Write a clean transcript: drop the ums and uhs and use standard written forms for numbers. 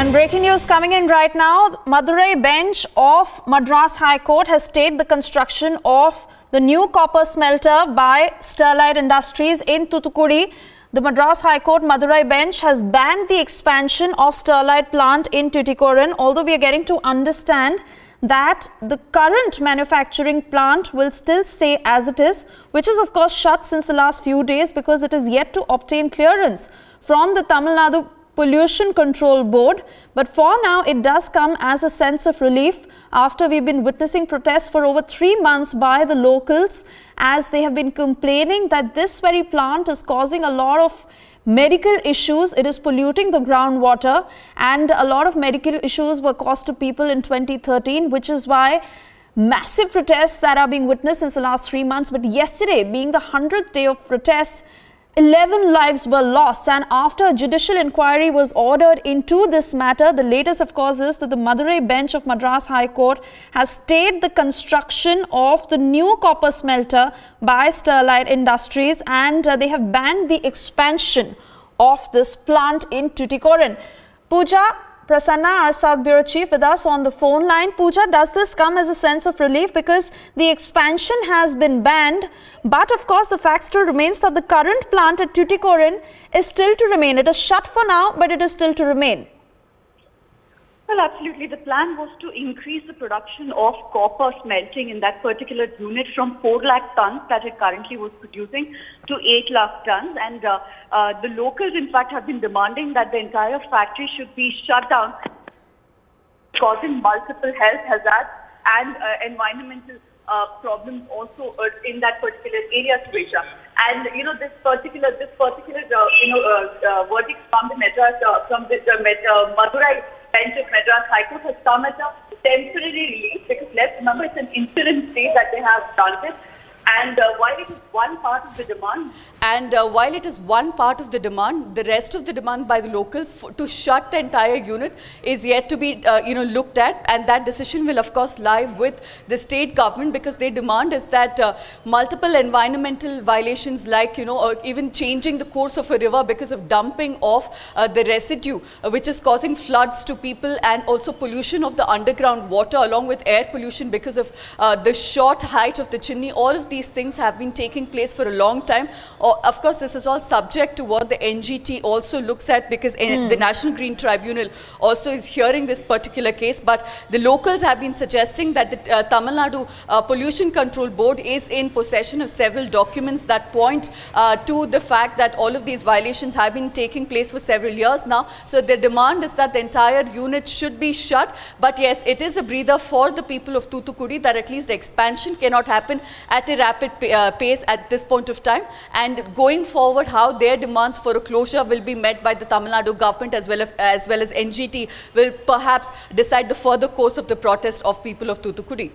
And breaking news coming in right now, Madurai bench of Madras High Court has stayed the construction of the new copper smelter by Sterlite Industries in Tuticorin. The Madras High Court Madurai bench has banned the expansion of Sterlite plant in Tuticorin, although we are getting to understand that the current manufacturing plant will still stay as it is, which is of course shut since the last few days because it is yet to obtain clearance from the Tamil Nadu Pollution Control Board. But for now, it does come as a sense of relief after we've been witnessing protests for over 3 months by the locals, as they have been complaining that this very plant is causing a lot of medical issues. It is polluting the groundwater, and a lot of medical issues were caused to people in 2013, which is why massive protests that are being witnessed since the last 3 months. But yesterday, being the 100th day of protests, 11 lives were lost, and after a judicial inquiry was ordered into this matter, the latest of course is that the Madurai bench of Madras High Court has stayed the construction of the new copper smelter by Sterlite Industries, and they have banned the expansion of this plant in Tuticorin. Pooja Prasanna, our South Bureau Chief, with us on the phone line. Pooja, does this come as a sense of relief because the expansion has been banned, but of course the fact still remains that the current plant at Tuticorin is still to remain. It is shut for now, but it is still to remain. Well, absolutely. The plan was to increase the production of copper smelting in that particular unit from 4 lakh tons that it currently was producing to 8 lakh tons. And the locals, in fact, have been demanding that the entire factory should be shut down, causing multiple health hazards and environmental problems also in that particular area, Suresh. And this particular verdict from the Madras, Madurai bench of Madras High Court has come as a temporary relief, because let's remember it's an interim stay that they have done this. And while it is one part of the demand, the rest of the demand by the locals to shut the entire unit is yet to be looked at, and that decision will of course lie with the state government, because their demand is that multiple environmental violations, like even changing the course of a river because of dumping of the residue, which is causing floods to people, and also pollution of the underground water along with air pollution because of the short height of the chimney. All of these things have been taking place for a long time. Of course, this is all subject to what the NGT also looks at, because the National Green Tribunal also is hearing this particular case. But the locals have been suggesting that the Tamil Nadu Pollution Control Board is in possession of several documents that point to the fact that all of these violations have been taking place for several years now. So the demand is that the entire unit should be shut. But yes, it is a breather for the people of Tuticorin that at least expansion cannot happen at a rapid pace at this point of time, and going forward how their demands for a closure will be met by the Tamil Nadu government as well as NGT will perhaps decide the further course of the protest of people of Tuticorin.